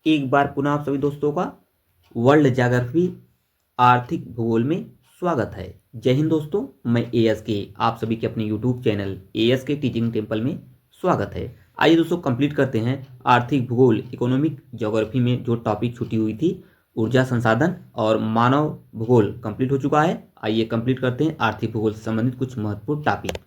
एक बार पुनः आप सभी दोस्तों का वर्ल्ड ज्योग्राफी आर्थिक भूगोल में स्वागत है। जय हिंद दोस्तों, मैं एएस के आप सभी के अपने यूट्यूब चैनल एएस के टीचिंग टेम्पल में स्वागत है। आइए दोस्तों कंप्लीट करते हैं आर्थिक भूगोल इकोनॉमिक ज्योग्राफी में जो टॉपिक छूटी हुई थी, ऊर्जा संसाधन और मानव भूगोल कंप्लीट हो चुका है। आइए कंप्लीट करते हैं आर्थिक भूगोल से संबंधित कुछ महत्वपूर्ण टॉपिक।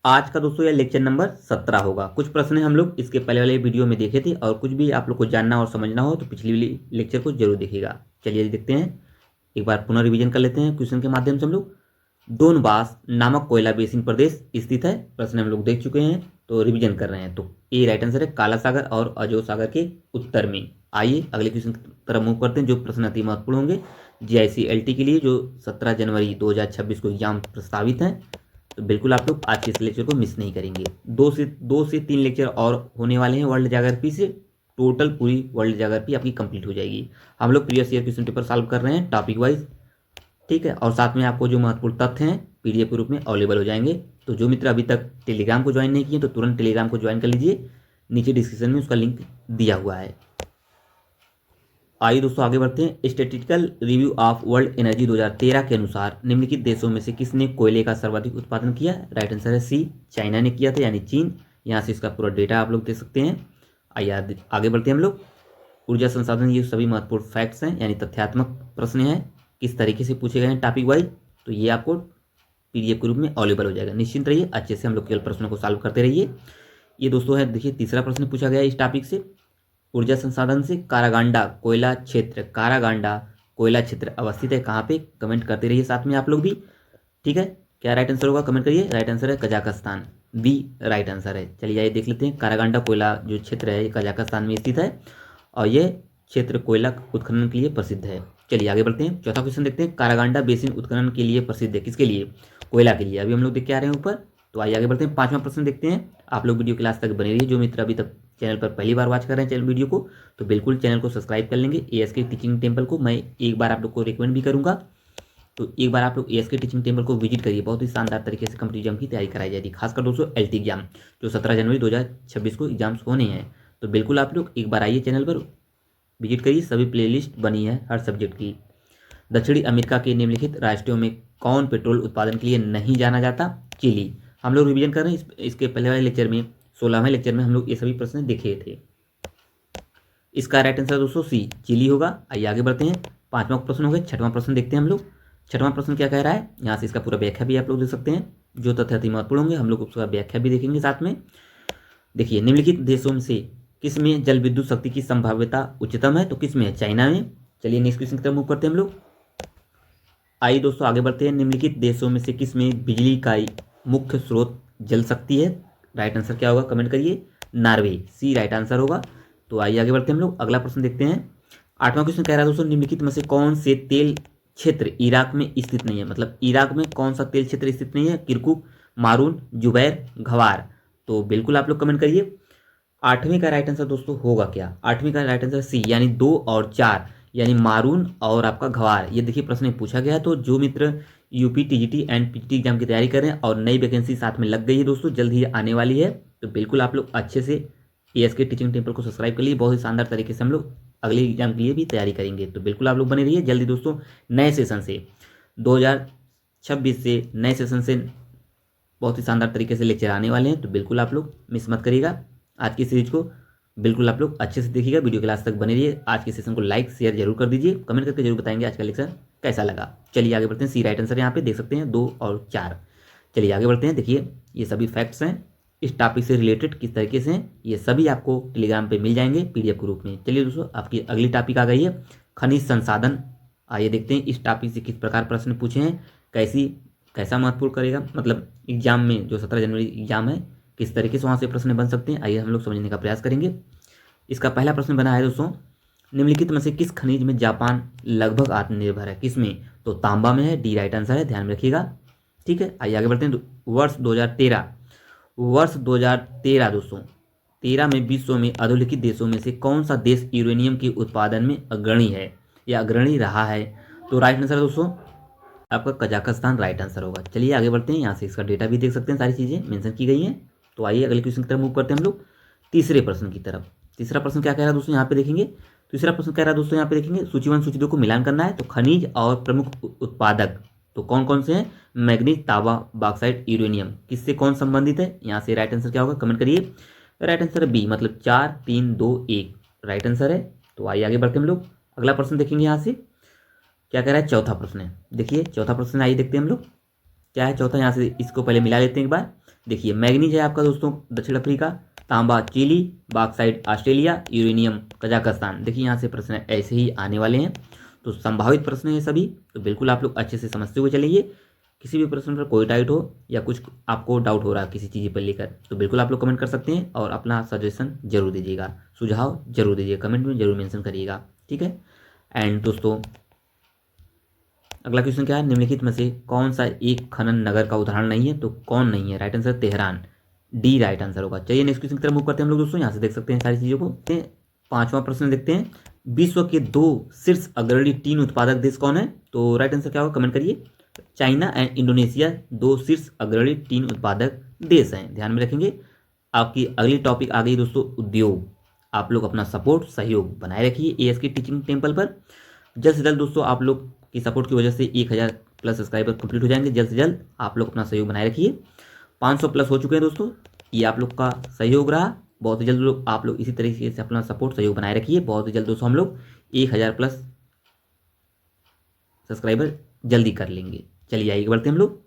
आज का दोस्तों यह लेक्चर नंबर 17 होगा। कुछ प्रश्न हम लोग इसके पहले वाले वीडियो में देखे थे और कुछ भी आप लोग को जानना और समझना हो तो पिछली वाली लेक्चर को जरूर देखिएगा। चलिए देखते हैं, एक बार पुनः रिवीजन कर लेते हैं क्वेश्चन के माध्यम से। हम लोग डोनबास नामक कोयला बेसिन प्रदेश स्थित है, प्रश्न हम लोग देख चुके हैं तो रिवीजन कर रहे हैं। तो ए राइट आंसर है, काला सागर और अजोर सागर के उत्तर में। आइए अगले क्वेश्चन की तरफ मूव करते हैं जो प्रश्न अति महत्वपूर्ण होंगे जीआईसी-एलटी के लिए, जो 17 जनवरी 2026 को एग्जाम प्रस्तावित है। तो बिल्कुल आप लोग आज के इस लेक्चर को मिस नहीं करेंगे। दो से तीन लेक्चर और होने वाले हैं वर्ल्ड ज्योग्राफी से। टोटल पूरी वर्ल्ड ज्योग्राफी आपकी कंप्लीट हो जाएगी। हम लोग previous year question paper solve कर रहे हैं टॉपिक वाइज, ठीक है। और साथ में आपको जो महत्वपूर्ण तथ्य हैं पीडीएफ के रूप में अवेलेबल हो जाएंगे। तो जो मित्र अभी तक टेलीग्राम को ज्वाइन नहीं किए तो तुरंत टेलीग्राम को ज्वाइन कर लीजिए, नीचे डिस्क्रिप्शन में उसका लिंक दिया हुआ है। आइए दोस्तों आगे बढ़ते हैं। Statistical review of world energy 2013 के अनुसार निम्नलिखित देशों में से किसने कोयले का सर्वाधिक उत्पादन किया? राइट आंसर है सी, चाइना ने किया था, यानी चीन। यहाँ से इसका पूरा डेटा आप लोग देख सकते हैं। आइए आगे बढ़ते हैं हम लोग। ऊर्जा संसाधन, ये सभी महत्वपूर्ण फैक्ट्स हैं यानी तथ्यात्मक प्रश्न हैं, किस तरीके से पूछे गए हैं टॉपिक वाइज, तो ये आपको पीडीएफ के रूप में अवेलेबल हो जाएगा। निश्चिंत रहिए, अच्छे से हम लोग केवल प्रश्नों को सॉल्व करते रहिए। ये दोस्तों है, देखिए तीसरा प्रश्न पूछा गया इस टॉपिक से। ऊर्जा संसाधन से कारागांडा कोयला क्षेत्र, कारागांडा कोयला क्षेत्र अवस्थित है कहाँ पे? कमेंट करते रहिए साथ में आप लोग भी, ठीक है। क्या राइट आंसर होगा कमेंट करिए। राइट आंसर है कजाकिस्तान, बी राइट आंसर है। चलिए आइए देख लेते हैं। कारागांडा कोयला जो क्षेत्र है ये कजाकिस्तान में स्थित है और ये क्षेत्र कोयला उत्खनन के लिए प्रसिद्ध है। चलिए आगे बढ़ते हैं। चौथा क्वेश्चन देखते हैं। कारागांडा बेसिन उत्खनन के लिए प्रसिद्ध है, किसके लिए? कोयला के लिए। अभी हम लोग देख के आ रहे हैं ऊपर। तो आइए आगे बढ़ते हैं। पांचवा प्रश्न देखते हैं। आप लोग वीडियो क्लास तक बने रहिए। जो मित्र अभी तक चैनल पर पहली बार वॉच कर रहे हैं चैनल वीडियो को, तो बिल्कुल चैनल को सब्सक्राइब कर लेंगे। एएस के टीचिंग टेम्पल को मैं एक बार आप लोग को रिकमेंड भी करूंगा, तो एक बार आप लोग एएस के टीचिंग टेम्पल को विजिट करिए। बहुत ही शानदार तरीके से कंपटीटिव एग्जाम की तैयारी कराई जाती है, खासकर दोस्तों एलटी एग्जाम जो 17 जनवरी 2026 को एग्जाम्स होने हैं। तो बिल्कुल आप लोग एक बार आइए चैनल पर विजिट करिए। सभी प्लेलिस्ट बनी है हर सब्जेक्ट की। दक्षिणी अमेरिका के निम्नलिखित राष्ट्रों में कौन पेट्रोल उत्पादन के लिए नहीं जाना जाता? चिली। हम लोग रिवीजन कर रहे हैं इसके पहले वाले लेक्चर में, 16वें लेक्चर में हम लोग ये सभी प्रश्न देखे थे। इसका राइट आंसर दोस्तों सी, चिली होगा। आइए आगे बढ़ते हैं। पांचवा प्रश्न हो गया। छठवां प्रश्न देखते हैं हम लोग। छठवां प्रश्न क्या कह रहा है, यहाँ से इसका पूरा व्याख्या भी आप लोग देख सकते हैं। जो तथ्य अति महत्वपूर्ण होंगे हम लोग उसका व्याख्या भी देखेंगे साथ में। देखिए, निम्नलिखित देशों में से किस में जल विद्युत शक्ति की संभाव्यता उच्चतम है? तो किस में है? चाइना में। चलिए नेक्स्ट क्वेश्चन की तरफ मूव करते हैं हम लोग। आइए दोस्तों आगे बढ़ते हैं। निम्नलिखित देशों में से किस में बिजली का मुख्य स्रोत जल शक्ति है? राइट आंसर क्या होगा कमेंट करिए। नॉर्वे, सी राइट आंसर होगा। तो आइए आगे बढ़ते हैं हम लोग। अगला प्रश्न देखते हैं। आठवां क्वेश्चन कह रहा है दोस्तों, निम्नलिखित में से कौन से तेल क्षेत्र इराक में स्थित नहीं है? मतलब इराक में कौन सा तेल क्षेत्र स्थित नहीं है? किरकुक, मारून, जुबैर, घवार। तो बिल्कुल आप लोग कमेंट करिए। आठवीं का राइट आंसर दोस्तों होगा क्या? आठवीं का राइट आंसर सी, यानी 2 और 4, यानी मारून और आपका घवार। ये देखिए प्रश्न में पूछा गया। तो जो मित्र UP TGT and PGT exam की तैयारी कर रहे हैं और नई वैकेंसी साथ में लग गई है दोस्तों, जल्द ही आने वाली है, तो बिल्कुल आप लोग अच्छे से एएस के टीचिंग टेम्पल को सब्सक्राइब कर लिए। बहुत ही शानदार तरीके से हम लोग अगले एग्जाम के लिए भी तैयारी करेंगे। तो बिल्कुल आप लोग बने रहिए। जल्दी दोस्तों नए सेशन से 2026 से नए सेशन से बहुत ही शानदार तरीके से लेक्चर आने वाले हैं, तो बिल्कुल आप लोग मिस मत करिएगा। आज की सीरीज को बिल्कुल आप लोग अच्छे से देखिएगा, वीडियो क्लास तक बने रहिए। आज के सेशन को लाइक शेयर जरूर कर दीजिए, कमेंट करके जरूर बताएंगे आज का लेक्चर कैसा लगा। चलिए आगे बढ़ते हैं। सी राइट आंसर यहाँ पे देख सकते हैं 2 और 4। चलिए आगे बढ़ते हैं। देखिए ये सभी फैक्ट्स हैं इस टॉपिक से रिलेटेड, किस तरीके से हैं ये सभी आपको टेलीग्राम पे मिल जाएंगे पीडीएफ के रूप में। चलिए दोस्तों आपकी अगली टॉपिक आ गई है खनिज संसाधन। आइए देखते हैं इस टॉपिक से किस प्रकार प्रश्न पूछे हैं, कैसा महत्वपूर्ण करेगा, मतलब एग्जाम में जो 17 जनवरी एग्जाम है किस तरीके से वहाँ से प्रश्न बन सकते हैं। आइए हम लोग समझने का प्रयास करेंगे। इसका पहला प्रश्न बना है दोस्तों, निम्नलिखित में से किस खनिज में जापान लगभग आत्मनिर्भर है? किस में? तो तांबा में है, डी राइट आंसर है, ध्यान में रखिएगा, ठीक है। आइए आगे बढ़ते हैं। वर्ष 2013 दोस्तों 13 में विश्व में अधोलिखित देशों में से कौन सा देश यूरेनियम के उत्पादन में अग्रणी है या अग्रणी रहा है? तो राइट आंसर दोस्तों आपका कजाकिस्तान राइट आंसर होगा। चलिए आगे बढ़ते हैं। यहाँ से इसका डेटा भी देख सकते हैं, सारी चीज़ें मेंशन की गई हैं। तो आइए अगले क्वेश्चन की तरफ मूव करते हैं हम लोग। तीसरे प्रश्न की तरफ। तीसरा प्रश्न क्या कह रहा है दोस्तों, यहाँ पे देखेंगे। तीसरा प्रश्न कह रहा है दोस्तों, यहाँ पे देखेंगे सूची 1 सूची 2 को मिलान करना है। तो खनिज और प्रमुख उत्पादक तो कौन कौन से हैं? मैग्नीज, तांबा, बॉक्साइट, यूरेनियम। किससे कौन संबंधित है? यहाँ से राइट आंसर क्या होगा, कमेंट करिए। राइट आंसर है बी, मतलब 4 3 2 1 राइट आंसर है। तो आइए आगे बढ़ते हम लोग। अगला प्रश्न देखेंगे यहाँ से क्या कह रहा है, चौथा प्रश्न है। देखिए चौथा प्रश्न आइए देखते हैं हम लोग क्या है चौथा। यहाँ से इसको पहले मिला लेते हैं एक बार। देखिए मैग्नीज है आपका दोस्तों दक्षिण अफ्रीका, तांबा Chile, bauxite Australia, uranium Kazakhstan. देखिए यहाँ से प्रश्न ऐसे ही आने वाले हैं, तो संभावित प्रश्न है सभी, तो बिल्कुल आप लोग अच्छे से समझते हुए चलिए। किसी भी प्रश्न पर कोई डाउट हो या कुछ आपको डाउट हो रहा है किसी चीज़ पर लेकर, तो बिल्कुल आप लोग कमेंट कर सकते हैं और अपना सजेशन जरूर दीजिएगा, सुझाव जरूर दीजिएगा, कमेंट में जरूर मेंशन करिएगा, ठीक है। एंड दोस्तों अगला क्वेश्चन क्या है, निम्नलिखित में से कौन सा एक खनन नगर का उदाहरण नहीं है? तो कौन नहीं है? Right answer Tehran, D right answer होगा। चलिए नेक्स्ट क्वेश्चन की तरफ मूव करते हैं हम लोग दोस्तों। यहाँ से देख सकते हैं सारी चीज़ों को। पांचवा प्रश्न देखते हैं, विश्व के 2 शीर्ष अग्रणी टीन उत्पादक देश कौन है? तो राइट आंसर क्या होगा, कमेंट करिए। चाइना एंड इंडोनेशिया 2 शीर्ष अग्रणी टीन उत्पादक देश हैं, ध्यान में रखेंगे। आपकी अगली टॉपिक आ गई दोस्तों उद्योग। आप लोग अपना सपोर्ट सहयोग बनाए रखिए एएस के टीचिंग टेम्पल पर। जल्द से जल्द दोस्तों आप लोग की सपोर्ट की वजह से 1000 प्लस सब्सक्राइबर कंप्लीट हो जाएंगे। जल्द से जल्द आप लोग अपना सहयोग बनाए रखिए। 500 प्लस हो चुके हैं दोस्तों, ये आप लोग का सहयोग रहा। बहुत ही जल्द लोग आप लोग इसी तरीके से अपना सपोर्ट सहयोग बनाए रखिए। बहुत ही जल्द दोस्तों हम लोग 1000 प्लस सब्सक्राइबर जल्दी कर लेंगे। चलिए आइए बढ़ते हैं हम लोग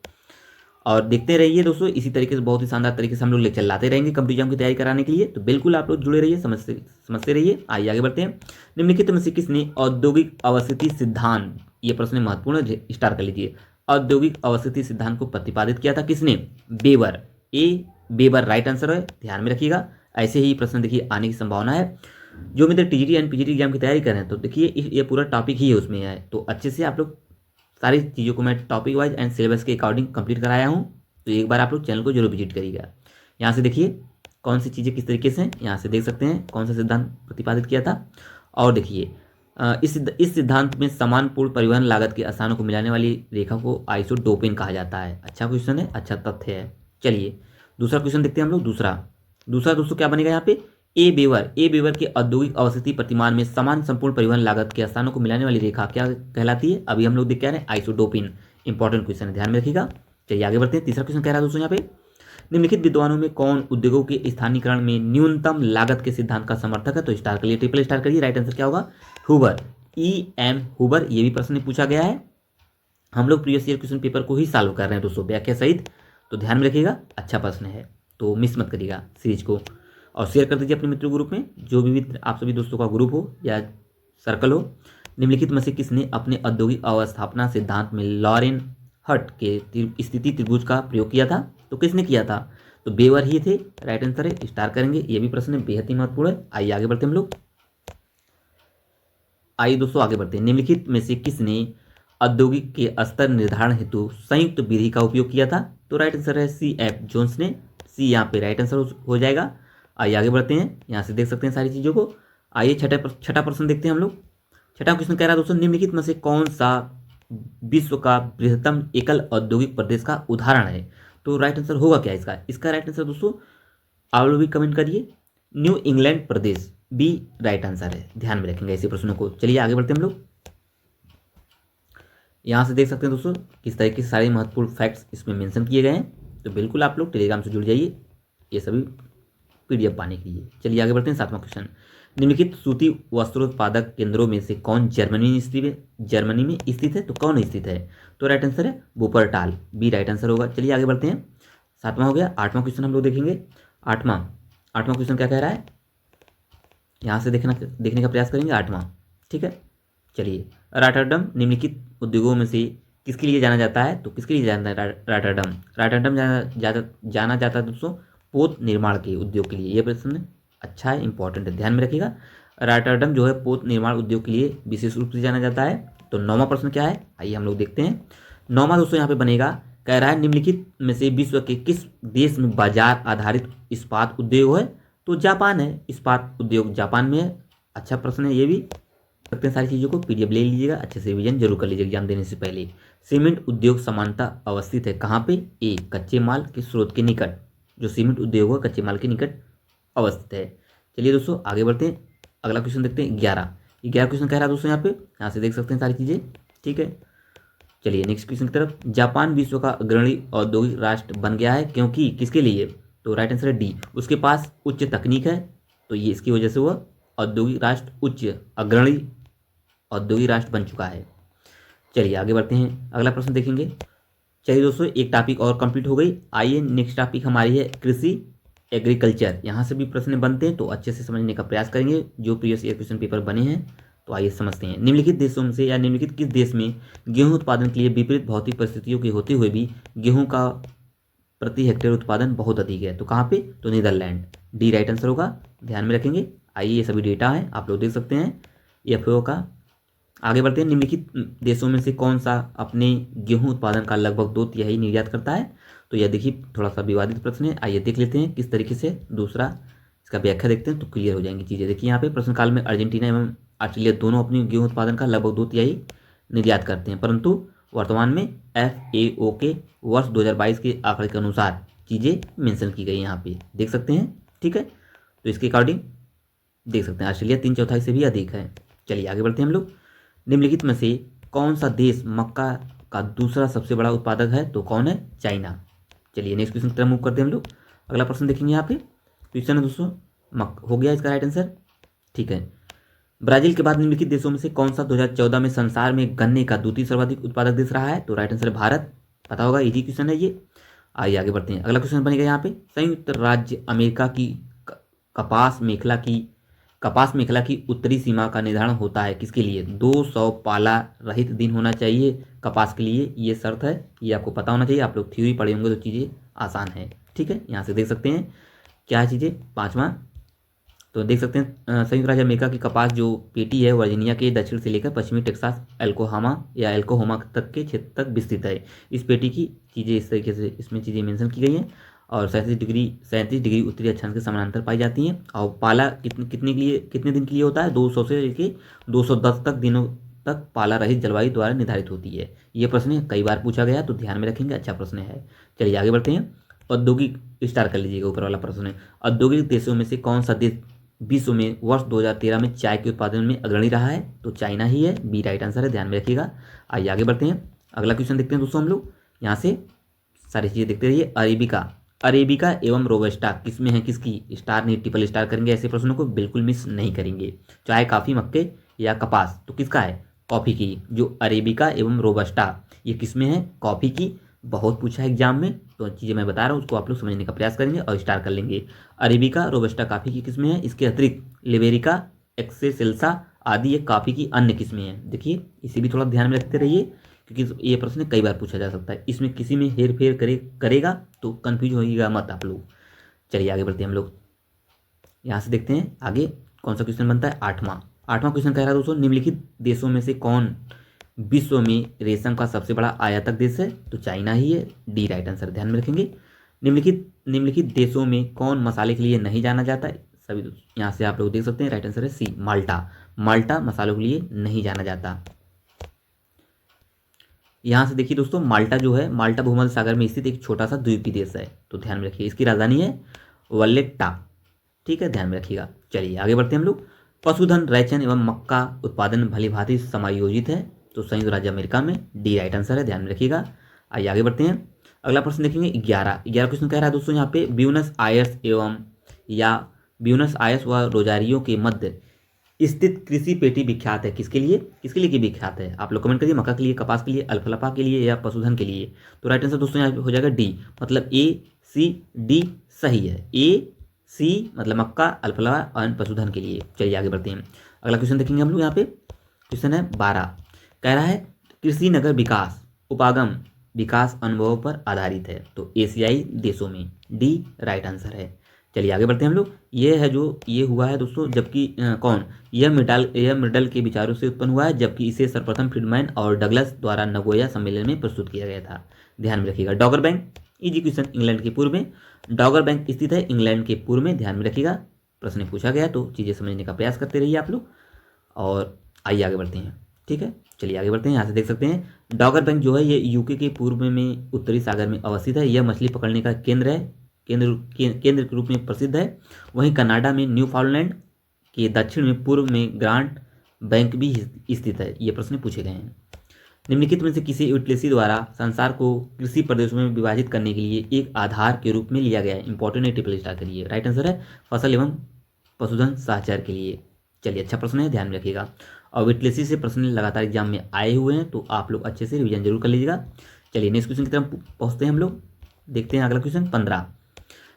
और देखते रहिए दोस्तों, इसी तरीके से बहुत ही शानदार तरीके से हम लोग लेक्चर लाते रहेंगे कॉम्पिटिटिव एग्जाम की तैयारी कराने के लिए। तो बिल्कुल आप लोग जुड़े रहिए, समझते रहिए। आइए आगे बढ़ते हैं। निम्नलिखित में से किसने औद्योगिक अवस्थिति सिद्धांत, ये प्रश्न महत्वपूर्ण है, स्टार्ट कर लीजिए। औद्योगिक अवस्थिति सिद्धांत को प्रतिपादित किया था किसने? बेबर, ए बेबर राइट आंसर है, ध्यान में रखिएगा। ऐसे ही प्रश्न देखिए आने की संभावना है। जो मित्र टीजीटी एंड पीजीटी एग्जाम की तैयारी कर रहे हैं, तो देखिए ये पूरा टॉपिक ही है उसमें है, तो अच्छे से आप लोग सारी चीज़ों को मैं टॉपिक वाइज एंड सिलेबस के अकॉर्डिंग कंप्लीट कराया हूँ। तो एक बार आप लोग चैनल को जरूर विजिट करिएगा। यहाँ से देखिए कौन सी चीज़ें किस तरीके से हैं, यहाँ से देख सकते हैं कौन सा सिद्धांत प्रतिपादित किया था। और देखिए इस सिद्धांत में समान पूर्ण परिवहन लागत के स्थानों को मिलाने वाली रेखा को आइसोटोपिन कहा जाता है। अच्छा क्वेश्चन है, अच्छा तथ्य है। चलिए दूसरा क्वेश्चन देखते हैं हम लोग। दूसरा दोस्तों क्या बनेगा यहाँ पे, ए बेवर के औद्योगिक अवस्थिति प्रतिमान में समान संपूर्ण परिवहन लागत के स्थानों को मिलाने वाली रेखा क्या कहलाती है? अभी हम लोग देख क्या रहे हैं, आइसोटोपिन। इंपॉर्टेंट क्वेश्चन है, ध्यान में रखिएगा। चलिए आगे बढ़ते हैं। तीसरा क्वेश्चन कह रहा है दोस्तों यहाँ पे, निम्नलिखित विद्वानों में कौन उद्योगों के स्थानीयकरण में न्यूनतम लागत के सिद्धांत का समर्थक है? तो स्टार करिए, ट्रिपल स्टार करिए। राइट आंसर क्या होगा, हुबर, EM हुबर। ये भी प्रश्न पूछा गया है, हम लोग प्रीवियस ईयर क्वेश्चन पेपर को ही सॉल्व कर रहे हैं दोस्तों, व्याख्या सहित। तो ध्यान में रखिएगा, अच्छा प्रश्न है, तो मिस मत करिएगा सीरीज को और शेयर कर दीजिए अपने मित्रों ग्रुप में, जो भी मित्र आप सभी दोस्तों का ग्रुप हो या सर्कल हो। निम्नलिखित में से किसने अपने औद्योगिक अवस्थापना सिद्धांत में लॉरेन हट के स्थिति त्रिभुज का प्रयोग किया था? तो किसने किया था? तो बेवर ही थे, राइट आंसर है, स्टार करेंगे। ये भी प्रश्न बेहद ही महत्वपूर्ण है। आइए आगे बढ़ते हैं हम लोग। आइए दोस्तों आगे बढ़ते हैं। निम्नलिखित में से किसने औद्योगिक के स्तर निर्धारण हेतु संयुक्त विधि का उपयोग किया था? तो राइट आंसर है CF जोन्स ने, सी यहाँ पे राइट आंसर हो जाएगा। आइए आगे बढ़ते हैं, यहाँ से देख सकते हैं सारी चीज़ों को। आइए छठा प्रश्न देखते हैं हम लोग। छठा क्वेश्चन कह रहा है दोस्तों, निम्नलिखित में से कौन सा विश्व का बृहत्तम एकल औद्योगिक प्रदेश का उदाहरण है? तो राइट आंसर होगा क्या इसका राइट आंसर दोस्तों आप लोग भी कमेंट करिए, न्यू इंग्लैंड प्रदेश, बी राइट आंसर है, ध्यान में रखेंगे ऐसे प्रश्नों को। चलिए आगे बढ़ते हैं हम लोग। यहाँ से देख सकते हैं दोस्तों किस तरीके से सारे महत्वपूर्ण फैक्ट्स इसमें मेंशन किए गए हैं, तो बिल्कुल आप लोग टेलीग्राम से जुड़ जाइए ये सभी PDF पाने के लिए। चलिए आगे बढ़ते हैं। 7वां क्वेश्चन, निम्नलिखित सूती वस्त्रोत्पादक केंद्रों में से कौन जर्मनी में स्थित है? तो कौन स्थित है? तो राइट आंसर है वुपरटाल, बी राइट आंसर होगा। चलिए आगे बढ़ते हैं, 7वां हो गया। 8वां क्वेश्चन हम लोग देखेंगे। आठवां क्वेश्चन क्या कह रहा है, यहाँ से देखने का प्रयास करेंगे। 8वां, ठीक है। चलिए, रॉटरडम निम्नलिखित उद्योगों में से किसके लिए जाना जाता है? तो किसके लिए जाना है रॉटरडम जाना जाता है दोस्तों पोत निर्माण के उद्योग के लिए। ये प्रश्न अच्छा है, इंपॉर्टेंट है, ध्यान में रखिएगा। रॉटरडम जो है पोत निर्माण उद्योग के लिए विशेष रूप से जाना जाता है। तो 9वां प्रश्न क्या है, आइए हम लोग देखते हैं। 9वां दोस्तों यहाँ पे बनेगा, कह रहा है निम्नलिखित में से विश्व के किस देश में बाजार आधारित इस्पात उद्योग है? तो जापान है, इस्पात उद्योग जापान में है। अच्छा प्रश्न है ये भी, सकते हैं सारी चीज़ों को PDF ले लीजिएगा, अच्छे से रिवीजन जरूर कर लीजिएगा एग्जाम देने से पहले। सीमेंट उद्योग समानता अवस्थित है कहाँ पे? ए कच्चे माल के स्रोत के निकट, जो सीमेंट उद्योग है कच्चे माल के निकट अवस्थित है। चलिए दोस्तों आगे बढ़ते हैं, अगला क्वेश्चन देखते हैं 11। 11 क्वेश्चन कह रहा है दोस्तों यहाँ से देख सकते हैं सारी चीज़ें, ठीक है। चलिए नेक्स्ट क्वेश्चन की तरफ। जापान विश्व का अग्रणी औद्योगिक राष्ट्र बन गया है क्योंकि किसके लिए? तो राइट आंसर है डी, उसके पास उच्च तकनीक है, तो ये इसकी वजह से वह औद्योगिक राष्ट्र, उच्च अग्रणी औद्योगिक राष्ट्र बन चुका है। चलिए आगे बढ़ते हैं, अगला प्रश्न देखेंगे। चलिए दोस्तों एक टॉपिक और कंप्लीट हो गई। आइए नेक्स्ट टॉपिक हमारी है कृषि, एग्रीकल्चर। यहाँ से भी प्रश्न बनते हैं तो अच्छे से समझने का प्रयास करेंगे जो प्रीवियस ईयर क्वेश्चन पेपर बने हैं। तो आइए समझते हैं। निम्नलिखित देशों में से या निम्नलिखित किस देश में गेहूं उत्पादन के लिए विपरीत भौतिक परिस्थितियों के होते हुए भी गेहूं का प्रति हेक्टेयर उत्पादन बहुत अधिक है? तो कहाँ पे? तो नीदरलैंड, डी राइट आंसर होगा, ध्यान में रखेंगे। आइए ये सभी डेटा है, आप लोग देख सकते हैं FAO का। आगे बढ़ते हैं। निम्नलिखित देशों में से कौन सा अपने गेहूं उत्पादन का लगभग 2/3 निर्यात करता है? तो यह देखिए थोड़ा सा विवादित प्रश्न है, आइए देख लेते हैं किस तरीके से। दूसरा इसका व्याख्या देखते हैं तो क्लियर हो जाएंगी चीज़ें। देखिए यहाँ पे प्रश्न काल में अर्जेंटीना एवं ऑस्ट्रेलिया दोनों अपनी गेहूं उत्पादन का लगभग 2/3 निर्यात करते हैं, परंतु वर्तमान में FAO के वर्ष 2022 के आंकड़े के अनुसार चीज़ें मेंशन की गई, यहाँ पे देख सकते हैं, ठीक है। तो इसके अकॉर्डिंग देख सकते हैं ऑस्ट्रेलिया 3/4 से भी अधिक है। चलिए आगे बढ़ते हैं हम लोग। निम्नलिखित में से कौन सा देश मक्का का दूसरा सबसे बड़ा उत्पादक है? तो कौन है? चाइना। चलिए नेक्स्ट क्वेश्चन की तरफ मूव करते हैं हम लोग। अगला प्रश्न देखेंगे यहाँ पे। क्वेश्चन है दोस्तों हो गया इसका राइट आंसर, ठीक है। ब्राजील के बाद निम्नलिखित देशों में से कौन सा 2014 में संसार में गन्ने का द्वितीय सर्वाधिक उत्पादक देश रहा है? तो राइट आंसर भारत, पता होगा, इजी क्वेश्चन है ये। आइए आगे बढ़ते हैं। अगला क्वेश्चन बनेगा यहाँ पे। संयुक्त राज्य अमेरिका की कपास मेखला की उत्तरी सीमा का निर्धारण होता है किसके लिए? 200 पाला रहित दिन होना चाहिए कपास के लिए, ये शर्त है, ये आपको पता होना चाहिए। आप लोग थ्योरी पढ़े होंगे तो चीज़ें आसान है, ठीक है। यहाँ से देख सकते हैं क्या है चीज़ें। पाँचवा तो देख सकते हैं संयुक्त राज्य अमेरिका की कपास जो पेटी है वर्जीनिया के दक्षिण से लेकर पश्चिमी टेक्सास एल्कोहोमा तक के क्षेत्र तक विस्तृत है। इस पेटी की चीज़ें इस तरीके से इसमें चीज़ें मेंशन की गई हैं और 37 डिग्री उत्तरी अक्षांश के समानांतर पाई जाती हैं। और पाला कितने दिन के लिए होता है? 200 से लेकर 210 तक दिनों तक पाला रहित जलवायु द्वारा निर्धारित होती है। ये प्रश्न कई बार पूछा गया तो ध्यान में रखेंगे, अच्छा प्रश्न है। चलिए आगे बढ़ते हैं। औद्योगिक स्टार कर लीजिएगा, ऊपर वाला प्रश्न है। औद्योगिक देशों में से कौन सा देश विश्व में वर्ष 2013 में चाय के उत्पादन में अग्रणी रहा है? तो चाइना ही है, बी राइट आंसर है, ध्यान में रखिएगा। आइए आगे बढ़ते हैं। अगला क्वेश्चन देखते हैं दोस्तों हम लोग, यहाँ से सारी चीज़ें देखते रहिए। अरेबिका एवं रोबस्टा किसमें है? किसकी? स्टार नहीं ट्रिपल स्टार करेंगे, ऐसे प्रश्नों को बिल्कुल मिस नहीं करेंगे। चाय, कॉफ़ी, मक्के या कपास, तो किसका है? कॉफ़ी की। जो अरेबिका एवं रोबस्टा ये किसमें है? कॉफ़ी की। बहुत पूछा है एग्जाम में, तो चीज़ें मैं बता रहा हूँ उसको आप लोग समझने का प्रयास करेंगे और स्टार कर लेंगे। अरेबिका रोबस्टा कॉफ़ी की किस्में है, इसके अतिरिक्त लिबेरिका, एक्सेसेल्सा आदि ये कॉफ़ी की अन्य किस्में हैं। देखिए इसे भी थोड़ा ध्यान में रखते रहिए क्योंकि ये प्रश्न कई बार पूछा जा सकता है। इसमें किसी में हेर फेर करेगा तो कन्फ्यूज होइएगा मत आप लोग। चलिए आगे बढ़ते हैं हम लोग, यहाँ से देखते हैं आगे कौन सा क्वेश्चन बनता है। आठवां क्वेश्चन कह रहा है दोस्तों, निम्नलिखित देशों में से कौन विश्व में रेशम का सबसे बड़ा आयातक देश है? तो चाइना ही है, डी राइट आंसर, ध्यान में रखेंगे। निम्नलिखित देशों में कौन मसाले के लिए नहीं जाना जाता है? सभी यहाँ से आप लोग देख सकते हैं, राइट आंसर है सी, माल्टा मसालों के लिए नहीं जाना जाता। यहाँ से देखिए दोस्तों, माल्टा जो है, माल्टा भूमध्य सागर में स्थित एक छोटा सा द्वीपीय देश है, तो ध्यान में रखिए। इसकी राजधानी है वल्लेट्टा, ठीक है, ध्यान में रखिएगा। चलिए आगे बढ़ते हैं हम लोग। पशुधन, रैचन एवं मक्का उत्पादन भली भांति समायोजित है, तो संयुक्त राज्य अमेरिका में, डी राइट आंसर है, ध्यान में रखिएगा। आइए आगे बढ़ते हैं। अगला प्रश्न देखेंगे 11 क्वेश्चन कह रहा है दोस्तों यहाँ पे, ब्यूनस आयर्स व रोजारियो के मध्य स्थित कृषि पेटी विख्यात है किसके लिए? की विख्यात है? आप लोग कमेंट करिए, मक्का के लिए, कपास के लिए, अल्फाल्फा के लिए या पशुधन के लिए। तो राइट आंसर दोस्तों यहाँ हो जाएगा डी, मतलब ACD सही है। AC मतलब मक्का, अल्फाल्फा और पशुधन के लिए। चलिए आगे बढ़ते हैं। अगला क्वेश्चन देखेंगे हम लोग यहाँ पे, क्वेश्चन है 12, कह रहा है कृषि नगर विकास उपागम विकास अनुभव पर आधारित है, तो एशियाई देशों में, डी राइट आंसर है। चलिए आगे बढ़ते हैं हम लोग। ये है जो ये हुआ है दोस्तों, जबकि यह मिडल के विचारों से उत्पन्न हुआ है, जबकि इसे सर्वप्रथम फ्रीडमैन और डगलस द्वारा नगोया सम्मेलन में प्रस्तुत किया गया था, ध्यान में रखिएगा। डॉगर बैंक, इजी क्वेश्चन, इंग्लैंड के पूर्व में डॉगर बैंक स्थित है, इंग्लैंड के पूर्व में, ध्यान में रखिएगा। प्रश्न पूछा गया तो चीज़ें समझने का प्रयास करते रहिए आप लोग। और आइए आगे बढ़ते हैं, ठीक है। चलिए आगे बढ़ते हैं। यहाँ से देख सकते हैं डॉगर बैंक जो है ये यूके के पूर्व में उत्तरी सागर में अवस्थित है। यह मछली पकड़ने का केंद्र है केंद्र के रूप में प्रसिद्ध है। वहीं कनाडा में न्यूफाउंडलैंड के दक्षिण में पूर्व में ग्रांट बैंक भी स्थित है। ये प्रश्न पूछे गए हैं। निम्नलिखित में से किसी यूटिलिटी द्वारा संसार को कृषि प्रदेशों में विभाजित करने के लिए एक आधार के रूप में लिया गया है। इंपॉर्टेंट है, ट्रिपल स्टार के लिए। राइट आंसर है फसल एवं पशुधन साहचर्य के लिए। चलिए, अच्छा प्रश्न है, ध्यान में रखिएगा। और यूटिलिटी से प्रश्न लगातार एग्जाम में आए हुए हैं, तो आप लोग अच्छे से रिवीजन जरूर कर लीजिएगा। चलिए नेक्स्ट क्वेश्चन की तरफ पहुंचते हैं हम लोग। देखते हैं अगला क्वेश्चन 15।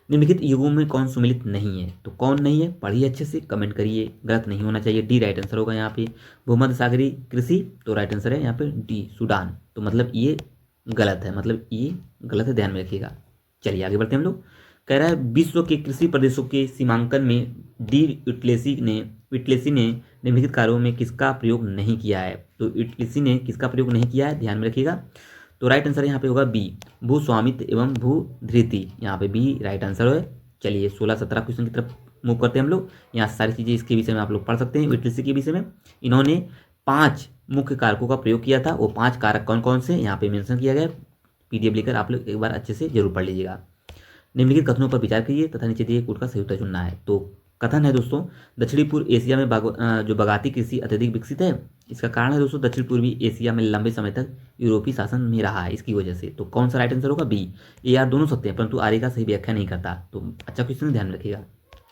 निम्नलिखित युगों में कौन सुमिलित नहीं है? तो कौन नहीं है, पढ़िए अच्छे से, कमेंट करिए। गलत नहीं होना चाहिए, डी राइट आंसर होगा यहाँ पे। भूमध्य सागरीय कृषि, तो राइट आंसर है यहाँ पे डी सूडान। तो मतलब ये गलत है, मतलब ये गलत है, ध्यान में रखिएगा। चलिए आगे बढ़ते हैं हम लोग। कह रहा है विश्व के कृषि प्रदेशों के सीमांकन में डी यूटिलिटी ने निम्नलिखित कार्यों में किसका प्रयोग नहीं किया है? तो यूटिलिटी ने किसका प्रयोग नहीं किया है, ध्यान में रखिएगा। तो राइट आंसर यहाँ पे होगा बी, भू स्वामित्व एवं भू धृति। यहाँ पे बी राइट आंसर है। चलिए 16-17 क्वेश्चन की तरफ मूव करते हैं हम लोग। यहाँ सारी चीज़ें इसके विषय में आप लोग पढ़ सकते हैं। यूटिलिटी के विषय में इन्होंने 5 मुख्य कारकों का प्रयोग किया था। वो 5 कारक कौन कौन से यहाँ पे मेंशन किया गया। PDF लेकर आप लोग एक बार अच्छे से जरूर पढ़ लीजिएगा। निम्नलिखित कथनों पर विचार करिए तथा नीचे दिए कूट का सही उत्तर चुनना है। तो कथन है दोस्तों, दक्षिणी पूर्व एशिया में जो बागाती कृषि अत्यधिक विकसित है। इसका कारण है दोस्तों, दक्षिण पूर्वी एशिया में लंबे समय तक यूरोपीय शासन में रहा है, इसकी वजह से। तो कौन सा राइट आंसर होगा? बी। ये यार दोनों सत्य है, परंतु आर्य का सही व्याख्या नहीं करता। तो अच्छा क्वेश्चन, ध्यान रखिएगा।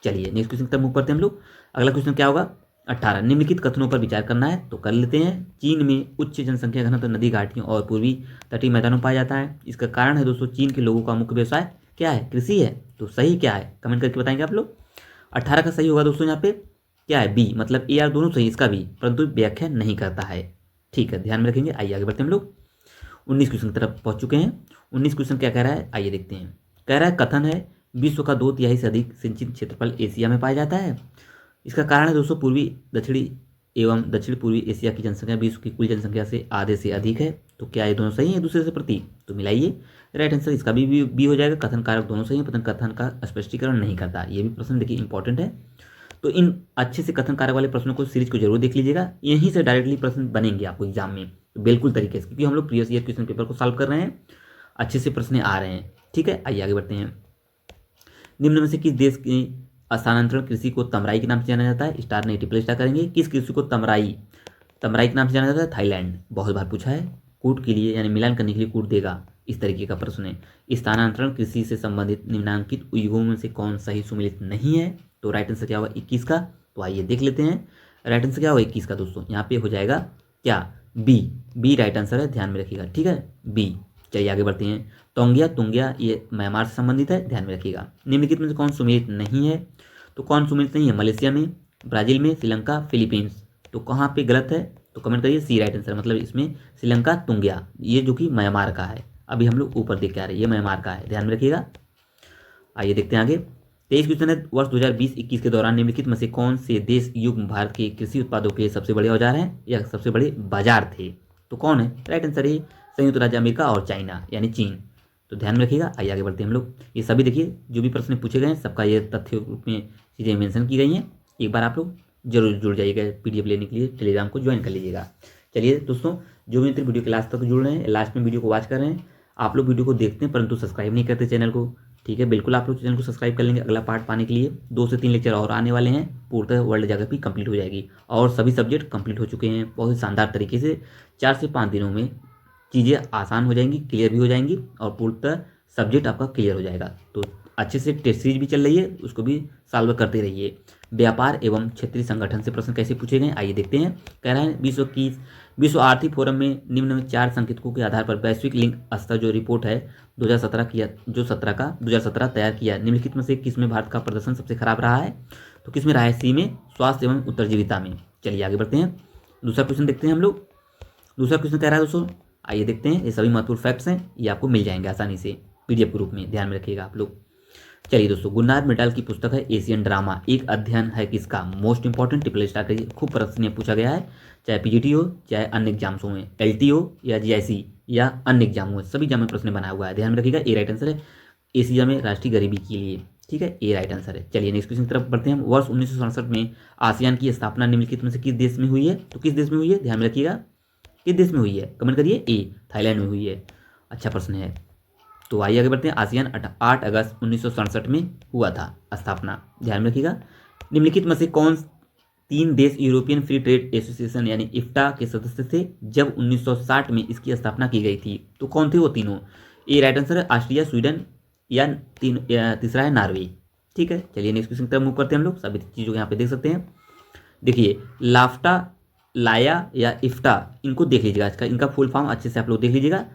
चलिए नेक्स्ट क्वेश्चन की तरफ मूव करते हैं हम लोग। अगला क्वेश्चन क्या होगा? 18। निम्नलिखित कथनों पर विचार करना है, तो कर लेते हैं। चीन में उच्च जनसंख्या घनत्व नदी घाटियों और पूर्वी तटीय मैदानों में पाया जाता है। इसका कारण है दोस्तों, चीन के लोगों का मुख्य व्यवसाय क्या है? कृषि है। तो सही क्या है, कमेंट करके बताएंगे आप लोग। 18 का सही होगा दोस्तों यहाँ पे क्या है? बी, मतलब ए आर दोनों सही, इसका भी, परंतु व्याख्या नहीं करता है। ठीक है, ध्यान में रखेंगे। आइए आगे बढ़ते हैं हम लोग। 19 क्वेश्चन की तरफ पहुंच चुके हैं। 19 क्वेश्चन क्या कह रहा है, आइए देखते हैं। कह रहा है कथन है विश्व का 2/3 से अधिक सिंचित क्षेत्रफल एशिया में पाया जाता है। इसका कारण है दोस्तों, पूर्वी दक्षिणी एवं दक्षिण पूर्वी एशिया की जनसंख्या विश्व की कुल जनसंख्या से आधे से अधिक है। तो क्या ये दोनों सही है एक दूसरे से प्रति? तो मिलाइए। राइट आंसर इसका भी बी हो जाएगा। कथन कारक दोनों सही है, परंतु कथन का स्पष्टीकरण नहीं करता। ये भी प्रश्न देखिए इंपॉर्टेंट है। तो इन अच्छे से कथन कारक वाले प्रश्नों को सीरीज को जरूर देख लीजिएगा। यहीं से डायरेक्टली प्रश्न बनेंगे आपको एग्जाम में, तो बिल्कुल तरीके से, क्योंकि हम लोग प्रीवियस ईयर क्वेश्चन पेपर को सॉल्व कर रहे हैं, अच्छे से प्रश्न आ रहे हैं। ठीक है, आइए आगे बढ़ते हैं। निम्न में से किस देश की स्थानांतरण कृषि को तमराई के नाम से जाना जाता है? स्टार नहीं, ट्रिपल स्टार करेंगे। किस कृषि को तमराई के नाम से जाना जाता है? थाईलैंड। बहुत बार पूछा है, कूट के लिए यानी मिलान करने के लिए कूट देगा, इस तरीके का प्रश्न है। स्थानांतरण कृषि से संबंधित निम्नांकित युगों में से कौन सही सुमेलित नहीं है? तो राइट आंसर क्या होगा? 21 का। तो आइए देख लेते हैं। राइट आंसर क्या होगा 21 का दोस्तों? यहाँ पे हो जाएगा क्या? बी राइट आंसर है, ध्यान में रखिएगा। ठीक है, बी। चलिए आगे बढ़ते हैं। तुंगिया ये म्यांमार से संबंधित है, ध्यान में रखिएगा। निम्नलिखित में से कौन सुमेलित नहीं है? तो कौन सुमेलित नहीं है? मलेशिया में, ब्राजील में, श्रीलंका, फिलीपींस। तो कहाँ पे गलत है? तो कमेंट करिए। सी राइट आंसर, मतलब इसमें श्रीलंका तुंगिया, ये जो कि म्यांमार का है। अभी हम लोग ऊपर देख के आ रहे हैं, ये म्यांमार का है, ध्यान में रखिएगा। आइए देखते हैं आगे। 23 क्वेश्चन है, वर्ष 2020-21 के दौरान निम्नलिखित में से कौन से देश युग भारत के कृषि उत्पादों के सबसे बड़े औजार हैं या सबसे बड़े बाजार थे? तो कौन है? राइट आंसर है संयुक्त राज्य अमेरिका और चाइना यानी चीन। तो ध्यान में रखिएगा। आइए आगे बढ़ते हैं हम लोग। ये सभी देखिए जो भी प्रश्न पूछे गए हैं, सबका ये तथ्य रूप में चीज़ें मेंशन की गई हैं। एक बार आप लोग जरूर जुड़ जाइएगा, PDF लेने के लिए टेलीग्राम को ज्वाइन कर लीजिएगा। चलिए दोस्तों, जो भी मित्र वीडियो के लास्ट तक जुड़ रहे हैं, लास्ट में वीडियो को वॉच कर रहे हैं, आप लोग वीडियो को देखते हैं परंतु सब्सक्राइब नहीं करते चैनल को। ठीक है, बिल्कुल आप लोग चैनल को सब्सक्राइब कर लेंगे अगला पार्ट पाने के लिए। 2 से 3 लेक्चर और आने वाले हैं, पूर्णतः वर्ल्ड ज्योग्राफी कंप्लीट हो जाएगी और सभी सब्जेक्ट कंप्लीट हो चुके हैं बहुत ही शानदार तरीके से। 4 से 5 दिनों में चीज़ें आसान हो जाएंगी, क्लियर भी हो जाएंगी और पूर्णतः सब्जेक्ट आपका क्लियर हो जाएगा। तो अच्छे से टेस्ट सीरीज भी चल रही है, उसको भी सॉल्व करते रहिए। व्यापार एवं क्षेत्रीय संगठन से प्रश्न कैसे पूछे गए, आइए देखते हैं। कह रहा है विश्व आर्थिक फोरम में निम्न में 4 संकेतकों के आधार पर वैश्विक लिंग स्तर जो रिपोर्ट है 2017 तैयार किया, निम्नलिखित में से किस में भारत का प्रदर्शन सबसे खराब रहा है? तो किस में रहा है? सी में, स्वास्थ्य एवं उत्तरजीविता में। चलिए आगे बढ़ते हैं, दूसरा क्वेश्चन देखते हैं हम लोग। दूसरा क्वेश्चन कह रहा है दोस्तों, आइए देखते हैं। ये सभी महत्वपूर्ण फैक्ट्स हैं, ये आपको मिल जाएंगे आसानी से PDF के रूप में, ध्यान में रखिएगा आप लोग। चलिए दोस्तों, गुरनाथ मिटाल की पुस्तक है एशियन ड्रामा, एक अध्ययन है किसका? मोस्ट इंपॉर्टेंट, ट्रिपल स्टार करिए। खूब प्रश्न पूछा गया है, चाहे PGT हो चाहे अन्य एग्जाम्स हो, LT हो या GIC या अन्य एग्जाम हो, सभी एग्जाम में प्रश्न बना हुआ है, ध्यान में रखिएगा। ए राइट आंसर है, एशिया में राष्ट्रीय गरीबी के लिए। ठीक है, ए राइट आंसर है। चलिए नेक्स्ट क्वेश्चन की तरफ बढ़ते हैं हम। वर्ष 1967 में आसियान की स्थापना निम्नलिखित में से किस देश में हुई है? तो किस देश में हुई है, ध्यान में रखिएगा। किस देश में हुई है? कमेंट करिए। ए, थाईलैंड में हुई है। अच्छा प्रश्न है। तो आइए आगे बढ़ते हैं। आसियान 8 अगस्त 1967 में हुआ था स्थापना, ध्यान में रखिएगा। निम्नलिखित में से कौन 3 देश यूरोपियन फ्री ट्रेड एसोसिएशन यानी इफ्टा के सदस्य थे जब 1960 में इसकी स्थापना की गई थी? तो कौन थे वो तीनों? ए राइट आंसर है ऑस्ट्रिया, स्वीडन या तीसरा है नॉर्वे। ठीक है, चलिए नेक्स्ट क्वेश्चन की तरफ मूव करते हैं हम लोग। सभी चीज़ों को यहाँ पे देख सकते हैं। देखिए लाफ्टा, लाया या इफ्टा, इनको देख लीजिएगा। इसका इनका फुल फॉर्म अच्छे से आप लोग देख लीजिएगा,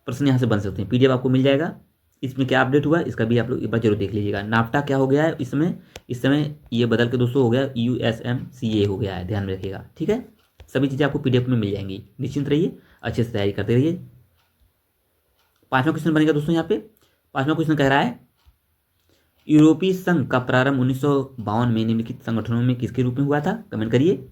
प्रश्न यहाँ से बन सकते हैं। पीडीएफ आपको मिल जाएगा, इसमें क्या अपडेट हुआ है इसका भी आप लोग एक बार जरूर देख लीजिएगा। नाफ्टा क्या हो गया है इस समय ये बदल के दोस्तों हो गया USMCA हो गया है, ध्यान में रखिएगा। ठीक है, सभी चीज़ें आपको पीडीएफ में मिल जाएंगी, निश्चिंत रहिए, अच्छे से तैयारी करते रहिए। 5वां क्वेश्चन बनेगा दोस्तों यहाँ पे। 5वां क्वेश्चन कह रहा है यूरोपीय संघ का प्रारंभ 1952 में निम्नलिखित संगठनों में किसके रूप में हुआ था? कमेंट करिए।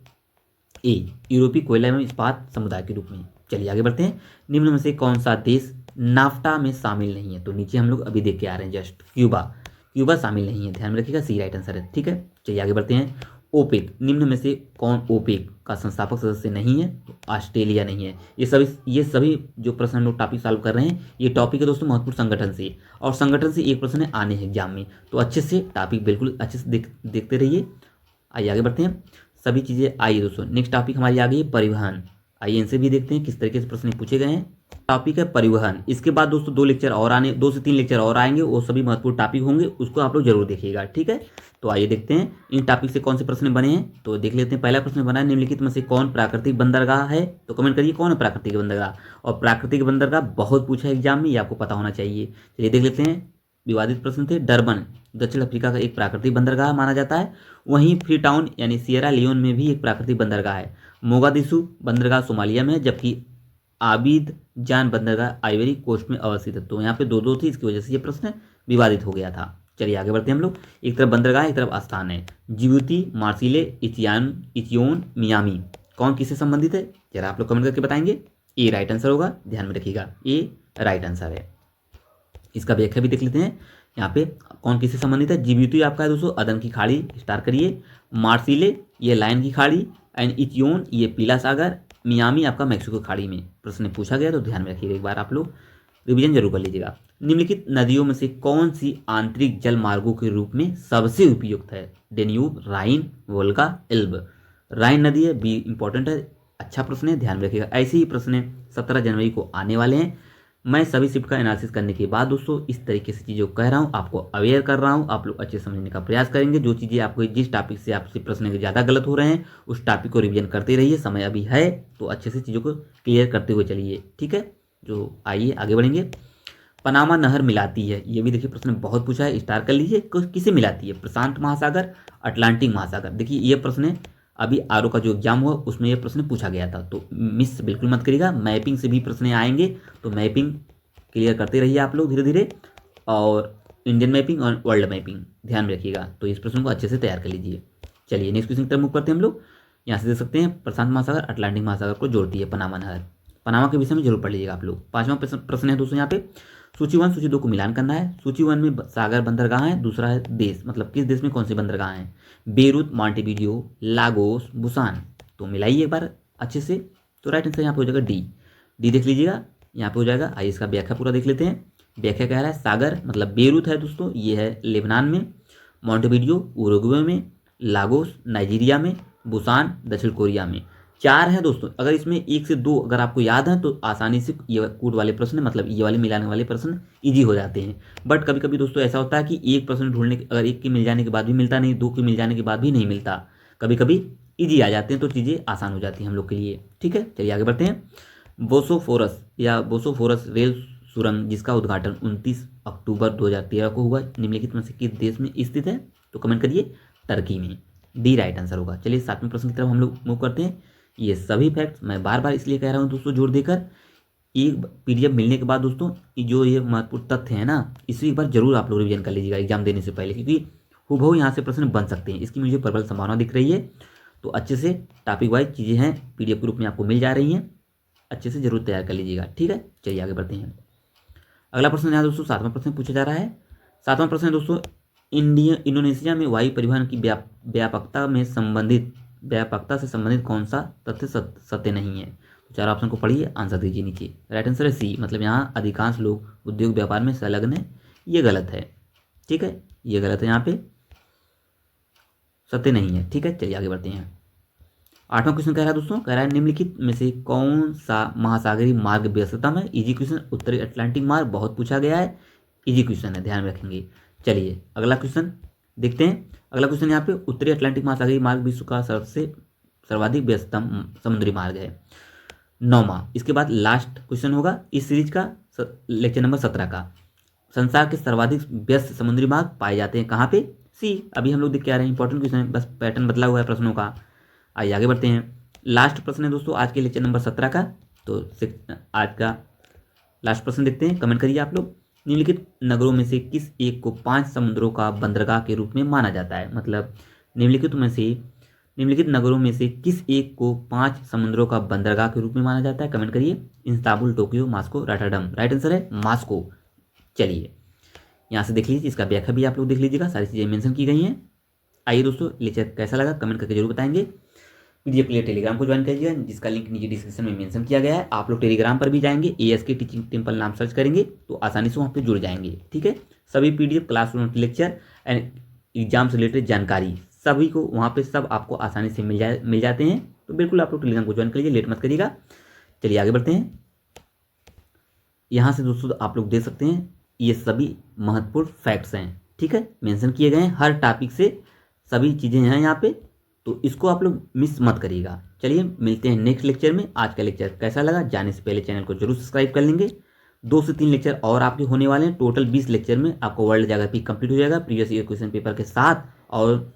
ए यूरोपीय कोयला एवं इस्पात समुदाय के रूप में। चलिए आगे बढ़ते हैं। निम्न में से कौन सा देश नाफ्टा में शामिल नहीं है? तो नीचे हम लोग अभी देख के आ रहे हैं जस्ट, क्यूबा शामिल नहीं है, ध्यान में रखिएगा, सी राइट आंसर है। ठीक है, चलिए आगे बढ़ते हैं। ओपेक, निम्न में से कौन ओपेक का संस्थापक सदस्य नहीं है? तो ऑस्ट्रेलिया नहीं है। ये सभी जो प्रश्न हम लोग टॉपिक सॉल्व कर रहे हैं, ये टॉपिक है दोस्तों महत्वपूर्ण संगठन से, और संगठन से एक प्रश्न आने हैं एग्जाम में, तो अच्छे से टॉपिक बिल्कुल अच्छे से देखते रहिए। आइए आगे बढ़ते हैं। सभी चीज़ें आइए दोस्तों, नेक्स्ट टॉपिक हमारी आ गई है परिवहन। आइए इनसे भी देखते हैं किस तरीके से प्रश्न पूछे गए हैं। टॉपिक है परिवहन। इसके बाद दोस्तों 2 से 3 लेक्चर और आएंगे, वो सभी महत्वपूर्ण टॉपिक होंगे, उसको आप लोग जरूर देखिएगा। ठीक है, तो आइए देखते हैं इन टॉपिक से कौन से प्रश्न बने हैं, तो देख लेते हैं। पहला प्रश्न बना है निम्नलिखित में से कौन प्राकृतिक बंदरगाह है? तो कमेंट करिए कौन है प्राकृतिक बंदरगाह। और प्राकृतिक बंदरगाह बहुत पूछा है एग्जाम में, ये आपको पता होना चाहिए। चलिए देख लेते हैं। विवादित प्रश्न थे। डरबन दक्षिण अफ्रीका का एक प्राकृतिक बंदरगाह माना जाता है। वहीं फ्री टाउन यानी सियरा लियोन में भी एक प्राकृतिक बंदरगाह है। मोगादिशु बंदरगाह सोमालिया में है, जबकि आबिद जान बंदरगाह आइवरी कोस्ट में अवस्थित है। तो यहाँ पे 2-2 थी, इसकी वजह से ये प्रश्न विवादित हो गया था। चलिए आगे बढ़ते हैं हम लोग। एक तरफ बंदरगाह, एक तरफ आस्थान है। जिबूती, मार्सिले, इथियोन, मियामी, कौन किससे संबंधित है? जरा आप लोग कमेंट करके बताएंगे। ए राइट आंसर होगा, ध्यान में रखिएगा, ए राइट आंसर है। इसका व्याख्या भी देख लेते हैं। यहाँ पे कौन किससे संबंधित है? जिबूती आपका है दोस्तों अदन की खाड़ी, स्टार करिए। मार्सिले ये लायन की खाड़ी, एंड इथियोन ये पीला सागर। मियामी आपका मैक्सिको खाड़ी में प्रश्न पूछा गया, तो ध्यान में रखिएगा, एक बार आप लोग रिवीजन जरूर कर लीजिएगा। निम्नलिखित नदियों में से कौन सी आंतरिक जल मार्गों के रूप में सबसे उपयुक्त है? डेन्यूब, राइन, वोल्गा, एल्ब। राइन नदी है, बी इंपॉर्टेंट है, अच्छा प्रश्न है, ध्यान में रखिएगा। ऐसे ही प्रश्न 17 जनवरी को आने वाले हैं। मैं सभी शिफ्ट का एनालिसिस करने के बाद दोस्तों इस तरीके से चीज़ों को कह रहा हूँ, आपको अवेयर कर रहा हूँ, आप लोग अच्छे समझने का प्रयास करेंगे। जो चीज़ें आपको जिस टॉपिक से आपसे प्रश्न ज़्यादा गलत हो रहे हैं उस टॉपिक को रिवीजन करते रहिए, समय अभी है तो अच्छे से चीज़ों को क्लियर करते हुए चलिए। ठीक है, जो आइए आगे बढ़ेंगे। पनामा नहर मिलाती है, ये भी देखिए प्रश्न बहुत पूछा है, स्टार कर लीजिए। किसे मिलाती है? प्रशांत महासागर, अटलांटिक महासागर। देखिए ये प्रश्न अभी आरओ का जो एग्जाम हुआ उसमें ये प्रश्न पूछा गया था, तो मिस बिल्कुल मत करिएगा। मैपिंग से भी प्रश्न आएंगे, तो मैपिंग क्लियर करते रहिए आप लोग धीरे धीरे, और इंडियन मैपिंग और वर्ल्ड मैपिंग ध्यान में रखिएगा, तो इस प्रश्न को अच्छे से तैयार कर लीजिए। चलिए नेक्स्ट क्वेश्चन की तरफ मूव करते हैं हम लोग। यहाँ से देख सकते हैं प्रशांत महासागर अटलांटिक महासागर को जोड़ती है पनामा नहर। पनामा के विषय में जरूर पढ़ लीजिएगा आप लोग। 5वां प्रश्न है दोस्तों यहाँ पे, सूची 1 सूची 2 को मिलान करना है। सूची 1 में सागर बंदरगाह है, दूसरा है देश, मतलब किस देश में कौन सी बंदरगाह है? Beirut, Montevideo, Lagos, Busan. तो मिलाइए एक बार अच्छे से, तो राइट आंसर यहाँ पे हो जाएगा डी देख लीजिएगा, यहाँ पे हो जाएगा। आइए इसका व्याख्या पूरा देख लेते हैं। व्याख्या कह रहा है सागर मतलब बेरूत है दोस्तों, ये है लेबनान में। मॉन्टेविडियो उरुग्वे में, लागोस नाइजीरिया में, बुसान दक्षिण कोरिया में। 4 है दोस्तों, अगर इसमें 1 से 2 अगर आपको याद है तो आसानी से ये कूट वाले प्रश्न मतलब ये वाले मिलाने वाले प्रश्न ईजी हो जाते हैं। बट कभी कभी दोस्तों ऐसा होता है कि एक प्रश्न ढूंढने अगर एक के मिल जाने के बाद भी मिलता नहीं, 2 के मिल जाने के बाद भी नहीं मिलता, कभी कभी ईजी आ जाते हैं, तो चीज़ें आसान हो जाती हैं हम लोग के लिए। ठीक है, चलिए आगे बढ़ते हैं। बोसोफोरस या बोसोफोरस रेल सुरंग जिसका उद्घाटन 29 अक्टूबर 2013 को हुआ, निम्नलिखित में से किस देश में स्थित है? तो कमेंट करिए टर्की में, डी राइट आंसर होगा। चलिए 7वें प्रश्न की तरफ हम लोग मूव करते हैं। ये सभी फैक्ट्स मैं बार बार इसलिए कह रहा हूँ दोस्तों जोर देकर, एक पीडीएफ मिलने के बाद दोस्तों जो ये महत्वपूर्ण तथ्य है ना, इसे एक बार जरूर आप लोग रिवीजन कर लीजिएगा एग्जाम देने से पहले, क्योंकि हूबहू यहाँ से प्रश्न बन सकते हैं, इसकी मुझे प्रबल संभावना दिख रही है। तो अच्छे से टॉपिक वाइज चीज़ें हैं पीडीएफ के रूप में आपको मिल जा रही हैं, अच्छे से जरूर तैयार कर लीजिएगा। ठीक है, चलिए आगे बढ़ते हैं। अगला प्रश्न यहाँ दोस्तों 7वां प्रश्न पूछा जा रहा है। 7वां प्रश्न दोस्तों, इंडोनेशिया में वायु परिवहन की व्यापकता से संबंधित कौन सा तथ्य सत्य नहीं है? तो चार ऑप्शन को पढ़िए, आंसर दीजिए नीचे। राइट आंसर है सी, मतलब यहाँ अधिकांश लोग उद्योग व्यापार में संलग्न है, ये गलत है। ठीक है, ये गलत है, यहाँ पे सत्य नहीं है। ठीक है, चलिए आगे बढ़ते हैं। 8वां क्वेश्चन कह रहा है दोस्तों, कह रहा है निम्नलिखित में से कौन सा महासागरीय मार्ग व्यस्ततम है। इजी क्वेश्चन, उत्तरी अटलांटिक मार्ग बहुत पूछा गया है, इजी क्वेश्चन है, ध्यान में रखेंगे। चलिए अगला क्वेश्चन देखते हैं। अगला क्वेश्चन यहाँ पे, उत्तरी अटलांटिक महासागरीय मार्ग विश्व का सबसे सर्वाधिक व्यस्ततम समुद्री मार्ग है। 9वां, इसके बाद लास्ट क्वेश्चन होगा इस सीरीज का, लेक्चर नंबर 17 का। संसार के सर्वाधिक व्यस्त समुद्री मार्ग पाए जाते हैं कहाँ पे? सी। अभी हम लोग देख के आ रहे हैं, इंपॉर्टेंट क्वेश्चन है, बस पैटर्न बदला हुआ है प्रश्नों का। आइए आगे बढ़ते हैं। लास्ट प्रश्न है दोस्तों आज के लेक्चर नंबर 17 का, तो आज का लास्ट प्रश्न देखते हैं, कमेंट करिए आप लोग। निम्नलिखित नगरों में से किस एक को 5 समुद्रों का बंदरगाह के रूप में माना जाता है? मतलब निम्नलिखित नगरों में से किस एक को 5 समुद्रों का बंदरगाह के रूप में माना जाता है? कमेंट करिए। Istanbul, Tokyo, Moscow, Rotterdam. Right answer है मॉस्को। चलिए यहाँ से देख लीजिए, इसका व्याख्या भी आप लोग देख लीजिएगा, सारी चीज़ें मेंशन की गई हैं। आइए दोस्तों, लेक्चर कैसा लगा कमेंट करके जरूर बताएंगे। पीडीएफ के लिए टेलीग्राम को ज्वाइन करिएगा, जिसका लिंक नीचे डिस्क्रिप्शन में मेंशन किया गया है। आप लोग टेलीग्राम पर भी जाएंगे, ASK टीचिंग टेम्पल नाम सर्च करेंगे तो आसानी से वहाँ पे जुड़ जाएंगे। ठीक है, सभी पीडीएफ, क्लासरूम के लेक्चर एंड एग्जाम से रिलेटेड जानकारी सभी को वहाँ पे सब आपको आसानी से मिल जाते हैं। तो बिल्कुल आप लोग टेलीग्राम को ज्वाइन करिए, लेट मत करिएगा। चलिए आगे बढ़ते हैं। यहाँ से दोस्तों आप लोग देख सकते हैं, ये सभी महत्वपूर्ण फैक्ट्स हैं। ठीक है, मेंशन किए गए हैं, हर टॉपिक से सभी चीज़ें हैं यहाँ पे, तो इसको आप लोग मिस मत करिएगा। चलिए मिलते हैं नेक्स्ट लेक्चर में। आज का लेक्चर कैसा लगा जाने से पहले चैनल को जरूर सब्सक्राइब कर लेंगे। 2 से 3 लेक्चर और आपके होने वाले हैं, टोटल 20 लेक्चर में आपको वर्ल्ड ज्योग्राफी कंप्लीट हो जाएगा, प्रीवियस ईयर क्वेश्चन पेपर के साथ, और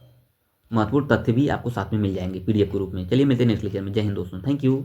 महत्वपूर्ण तथ्य भी आपको साथ में मिल जाएंगे पीडीएफ के रूप में। चलिए मिलते हैं नेक्स्ट लेक्चर में। जय हिंद दोस्तों, थैंक यू।